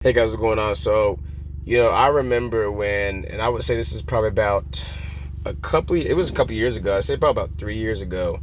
Hey guys, what's going on? I remember when, and I would say this is probably about it was a couple years ago. I'd say probably about 3 years ago.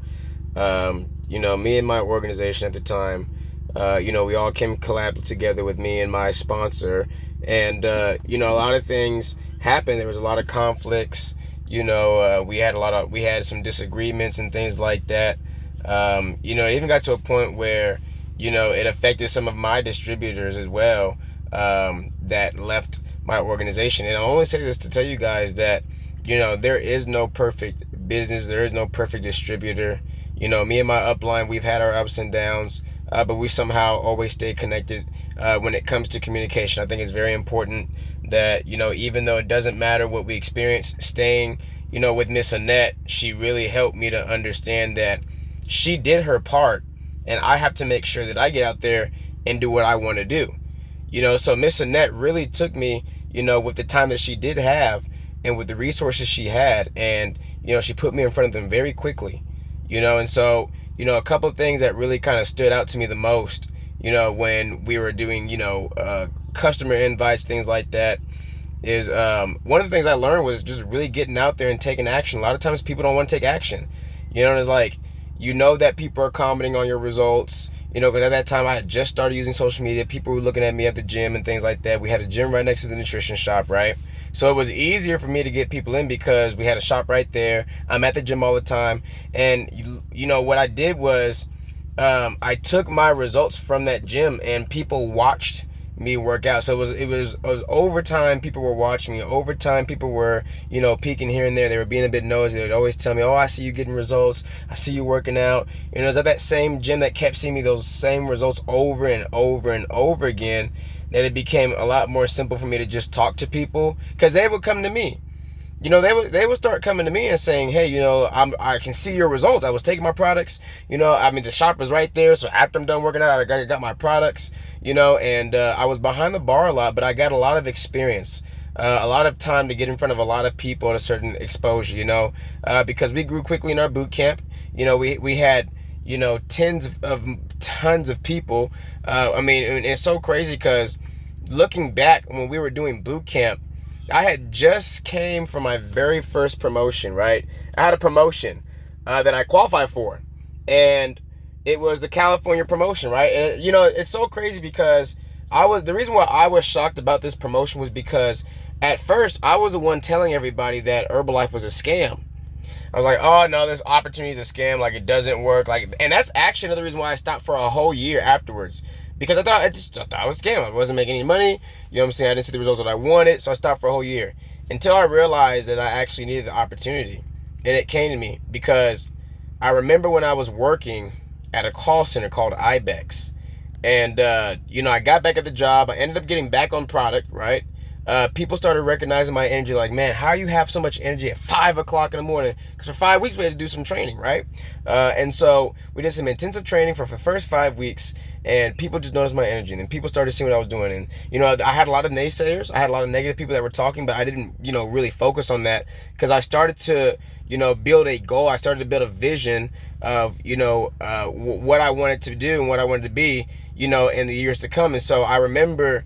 Me and my organization at the time, we all came collab together with me and my sponsor. A lot of things happened. There was a lot of conflicts. We had some disagreements and things like that. It even got to a point where, it affected some of my distributors as well, that left my organization. And I only say this to tell you guys that, there is no perfect business. There is no perfect distributor. Me and my upline, we've had our ups and downs, but we somehow always stay connected when it comes to communication. I think it's very important that, even though it doesn't matter what we experience, staying, with Miss Annette, she really helped me to understand that she did her part, and I have to make sure that I get out there and do what I want to do. So Miss Annette really took me, with the time that she did have and with the resources she had, and, she put me in front of them very quickly, a couple of things that really kind of stood out to me the most, when we were doing, customer invites, things like that, is one of the things I learned was just really getting out there and taking action. A lot of times people don't want to take action, and it's like, that people are commenting on your results, because at that time I had just started using social media. People were looking at me at the gym and things like that. We had a gym right next to the nutrition shop, right? So it was easier for me to get people in because we had a shop right there. I'm at the gym all the time. And, what I did was, I took my results from that gym and people watched me work out. So it was over time. People were watching me over time. People were, peeking here and there. They were being a bit nosy. They would always tell me, "Oh, I see you getting results. I see you working out." It was at that same gym that kept seeing me those same results over and over and over again that it became a lot more simple for me to just talk to people, because they would come to me. They would start coming to me and saying, "Hey, I can see your results. I was taking my products. The shop is right there. So after I'm done working out, I got my products. And I was behind the bar a lot, but I got a lot of experience, a lot of time to get in front of a lot of people at a certain exposure. Because we grew quickly in our boot camp. We had tons of people. And it's so crazy because looking back when we were doing boot camp, I had just came from my very first promotion, right? I had a promotion that I qualified for, and it was the California promotion, right? And it's so crazy because the reason why I was shocked about this promotion was because at first I was the one telling everybody that Herbalife was a scam. I was like, "Oh no, this opportunity is a scam. Like, it doesn't work." And that's actually another reason why I stopped for a whole year afterwards, because I thought it was a scam. I wasn't making any money. You know what I'm saying? I didn't see the results that I wanted, so I stopped for a whole year until I realized that I actually needed the opportunity, and it came to me because I remember when I was working at a call center called Ibex, and I got back at the job. I ended up getting back on product, right? People started recognizing my energy, like, "Man, how you have so much energy at 5 o'clock in the morning?" Because for 5 weeks we had to do some training, right? And so we did some intensive training for the first 5 weeks, and people just noticed my energy, and then people started seeing what I was doing. And I had a lot of naysayers. I had a lot of negative people that were talking, but I didn't really focus on that, because I started to build a goal. I started to build a vision of what I wanted to do and what I wanted to be in the years to come. And so I remember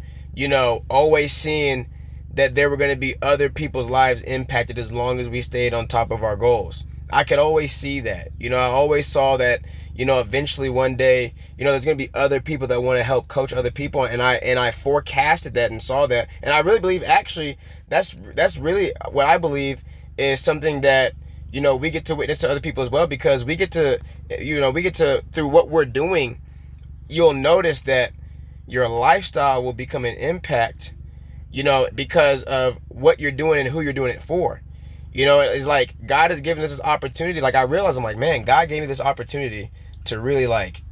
always seeing that there were going to be other people's lives impacted as long as we stayed on top of our goals. I could always see that. I always saw that, eventually one day, there's going to be other people that want to help coach other people. And I forecasted that and saw that. And I really believe, actually, that's really what I believe is something that, we get to witness to other people as well, because we get to, through what we're doing, you'll notice that your lifestyle will become an impact, because of what you're doing and who you're doing it for. It's like God has given us this opportunity. Like, I realized, I'm like, man, God gave me this opportunity to really, like,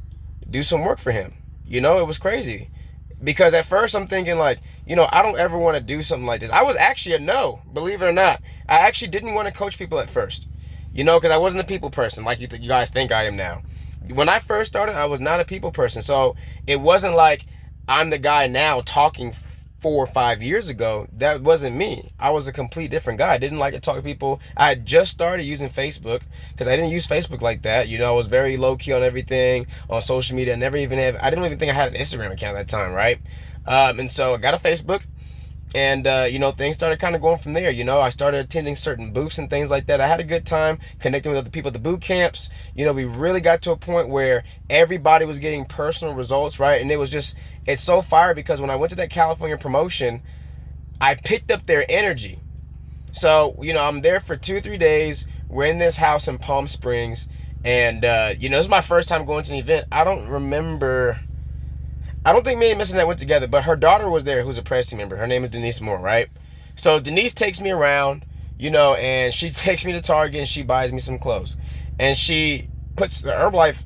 do some work for him. It was crazy. Because at first I'm thinking, like, I don't ever want to do something like this. I was actually a no, believe it or not. I actually didn't want to coach people at first, because I wasn't a people person like you guys think I am now. When I first started, I was not a people person. So it wasn't like I'm the guy now talking 4 or 5 years ago. That wasn't me. I was a complete different guy. I didn't like to talk to people. I had just started using Facebook, because I didn't use Facebook like that. I was very low key on everything on social media. I didn't even think I had an Instagram account at that time, right? And so I got a Facebook, and things started kind of going from there. I started attending certain booths and things like that. I had a good time connecting with other people at the boot camps. We really got to a point where everybody was getting personal results, right? And it's so fire, because when I went to that California promotion, I picked up their energy. So, I'm there for 2 or 3 days. We're in this house in Palm Springs, and this is my first time going to an event. I don't think me and Miss Annette went together, but her daughter was there, who's a press team member. Her name is Denise Moore, right? So Denise takes me around, and she takes me to Target, and she buys me some clothes. And she puts the Herbalife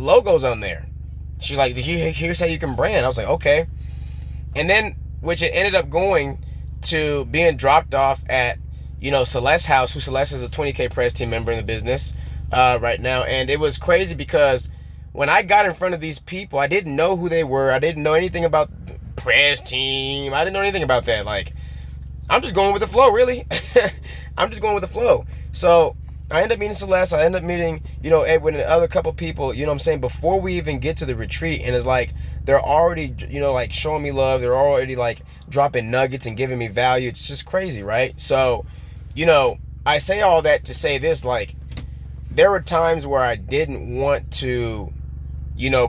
logos on there. She's like, here's how you can brand. I was like, okay. And then, which it ended up going to being dropped off at, Celeste's house, who Celeste is a 20K press team member in the business right now. And it was crazy because when I got in front of these people, I didn't know who they were. I didn't know anything about the press team. I didn't know anything about that. Like, I'm just going with the flow, really. I'm just going with the flow. So I end up meeting Celeste. I end up meeting, Edwin and other couple people, before we even get to the retreat. And it's like, they're already, showing me love. They're already dropping nuggets and giving me value. It's just crazy, right? So, I say all that to say this, there were times where I didn't want to,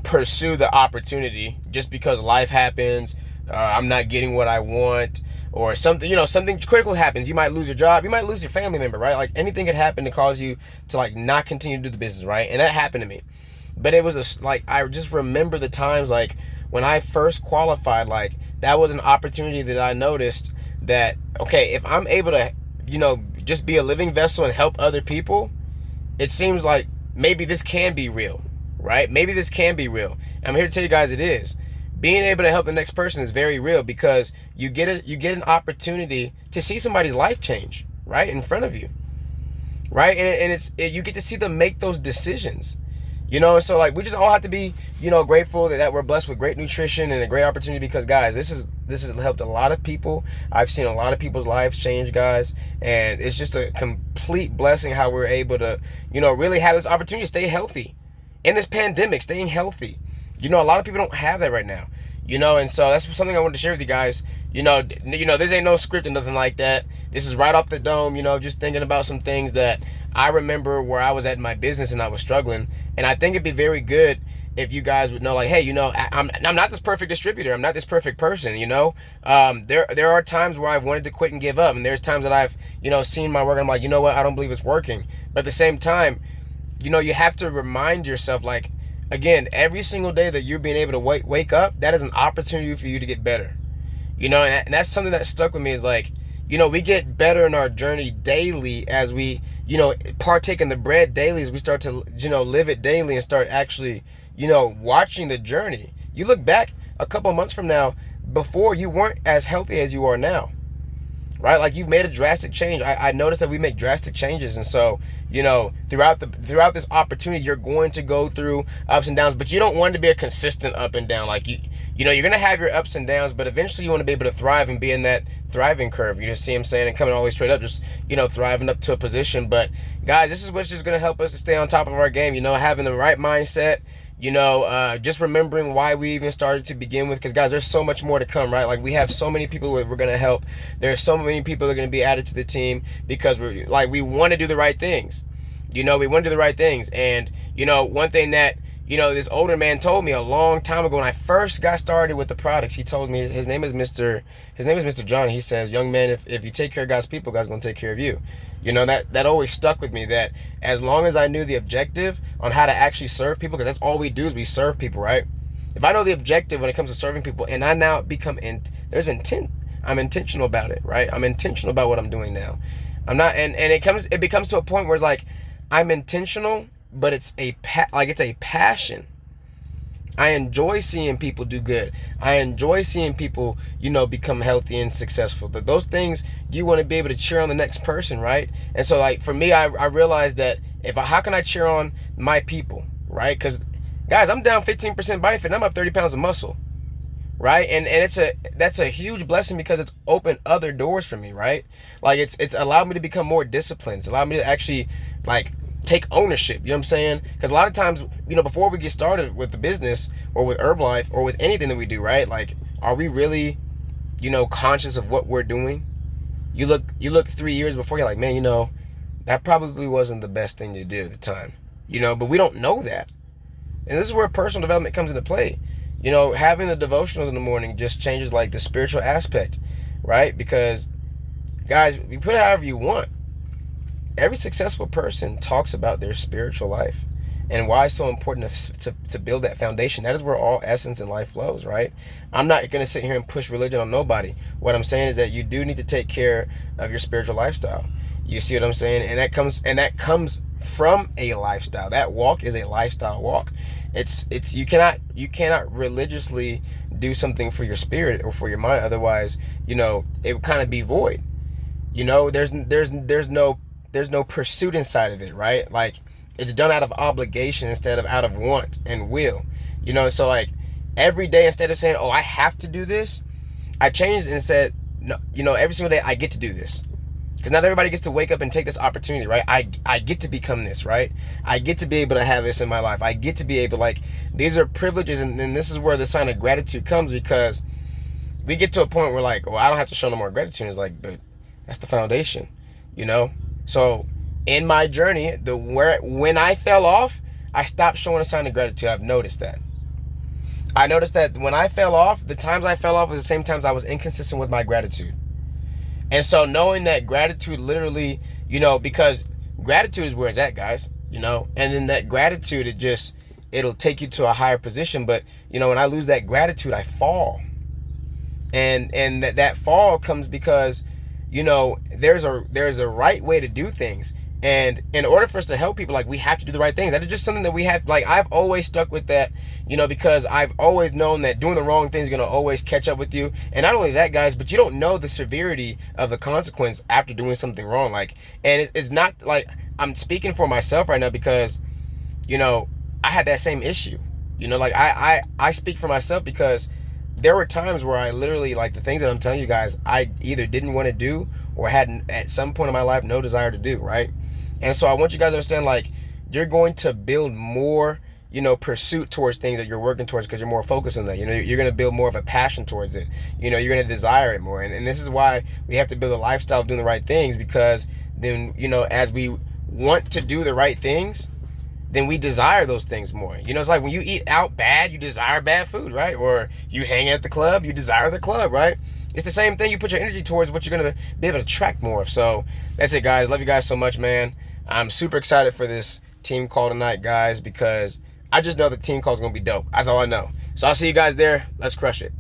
pursue the opportunity just because life happens. I'm not getting what I want, or something, something critical happens. You might lose your job. You might lose your family member, right? Anything could happen to cause you to not continue to do the business, right? And that happened to me. But it was I just remember the times when I first qualified, that was an opportunity that I noticed that, okay, if I'm able to, just be a living vessel and help other people, it seems like maybe this can be real, right? Maybe this can be real. I'm here to tell you guys it is. Being able to help the next person is very real, because you get an opportunity to see somebody's life change right in front of you, right? And you get to see them make those decisions, and so we just all have to be, grateful that we're blessed with great nutrition and a great opportunity, because guys, this has helped a lot of people. I've seen a lot of people's lives change, guys, and it's just a complete blessing how we're able to, really have this opportunity to stay healthy in this pandemic, staying healthy. A lot of people don't have that right now, and so that's something I wanted to share with you guys. This ain't no script or nothing like that. This is right off the dome, just thinking about some things that I remember where I was at in my business and I was struggling. And I think it'd be very good if you guys would know, hey, I'm not this perfect distributor. I'm not this perfect person, There are times where I've wanted to quit and give up. And there's times that I've, seen my work and I'm like, you know what, I don't believe it's working. But at the same time, you have to remind yourself, again, every single day that you're being able to wake up, that is an opportunity for you to get better. And that's something that stuck with me is we get better in our journey daily as we, partake in the bread daily, as we start to, live it daily and start actually, watching the journey. You look back a couple of months from now, before you weren't as healthy as you are now, right? You've made a drastic change. I noticed that we make drastic changes. And so, throughout this opportunity, you're going to go through ups and downs, but you don't want to be a consistent up and down. You're going to have your ups and downs, but eventually you want to be able to thrive and be in that thriving curve. You see what I'm saying? And coming all the way straight up, just, thriving up to a position. But guys, this is what's just going to help us to stay on top of our game, having the right mindset, just remembering why we even started to begin with, because guys, there's so much more to come, right? We have so many people we're going to help. There's so many people that are going to be added to the team, because we want to do the right things. We want to do the right things. And one thing that this older man told me a long time ago when I first got started with the products, he told me, his name is Mr. John. He says, young man, if you take care of God's people, God's going to take care of you. That always stuck with me, that as long as I knew the objective on how to actually serve people, because that's all we do is we serve people, right? If I know the objective when it comes to serving people, and I now become there's intent, I'm intentional about it, right? I'm intentional about what I'm doing now. I'm not, and it becomes to a point where it's I'm intentional, but it's a passion. I enjoy seeing people do good. I enjoy seeing people, become healthy and successful. But those things, you want to be able to cheer on the next person, right? And so for me, I realized that how can I cheer on my people, right? Because guys, I'm down 15% body fat and I'm up 30 pounds of muscle, right? And that's a huge blessing, because it's opened other doors for me, right? It's allowed me to become more disciplined. It's allowed me to actually take ownership, you know what I'm saying? Because a lot of times, before we get started with the business or with Herbalife or with anything that we do, right? are we really, conscious of what we're doing? You look 3 years before, you're like, man, that probably wasn't the best thing to do at the time. But we don't know that. And this is where personal development comes into play. Having the devotionals in the morning just changes like the spiritual aspect, right? Because, guys, you put it however you want. Every successful person talks about their spiritual life and why it's so important to build that foundation. That is where all essence in life flows, right? I'm not going to sit here and push religion on nobody. What I'm saying is that you do need to take care of your spiritual lifestyle. You see what I'm saying? And that comes from a lifestyle. That walk is a lifestyle walk. It's you cannot religiously do something for your spirit or for your mind, otherwise, it would kind of be void. There's no pursuit inside of it, right? Like, it's done out of obligation instead of out of want and will. So like every day, instead of saying, oh, I have to do this, I changed and said, no, every single day I get to do this. Because not everybody gets to wake up and take this opportunity, right? I get to become this, right? I get to be able to have this in my life. I get to be able, like, these are privileges, and this is where the sign of gratitude comes, because we get to a point where, like, well, I don't have to show no more gratitude. It's like, but that's the foundation, So in my journey, when I fell off, I stopped showing a sign of gratitude. I've noticed that. I noticed that when I fell off, the times I fell off was the same times I was inconsistent with my gratitude. And so knowing that gratitude literally, because gratitude is where it's at, guys, and then that gratitude, it'll take you to a higher position. But, when I lose that gratitude, I fall. And that fall comes because, there's a right way to do things. And in order for us to help people, like, we have to do the right things. That is just something that we have, like, I've always stuck with that, because I've always known that doing the wrong thing is going to always catch up with you. And not only that, guys, but you don't know the severity of the consequence after doing something wrong. Like, and it's not like I'm speaking for myself right now, because, I had that same issue, like I speak for myself, because there were times where I literally, like, the things that I'm telling you guys, I either didn't want to do or had at some point in my life no desire to do, right? And so I want you guys to understand, like, you're going to build more, pursuit towards things that you're working towards, because you're more focused on that. You're going to build more of a passion towards it. You're going to desire it more. And this is why we have to build a lifestyle of doing the right things, because then, as we want to do the right things, then we desire those things more. It's like when you eat out bad, you desire bad food, right? Or you hang at the club, you desire the club, right? It's the same thing. You put your energy towards what you're going to be able to attract more of. So that's it, guys. Love you guys so much, man. I'm super excited for this team call tonight, guys, because I just know the team call is going to be dope. That's all I know. So I'll see you guys there. Let's crush it.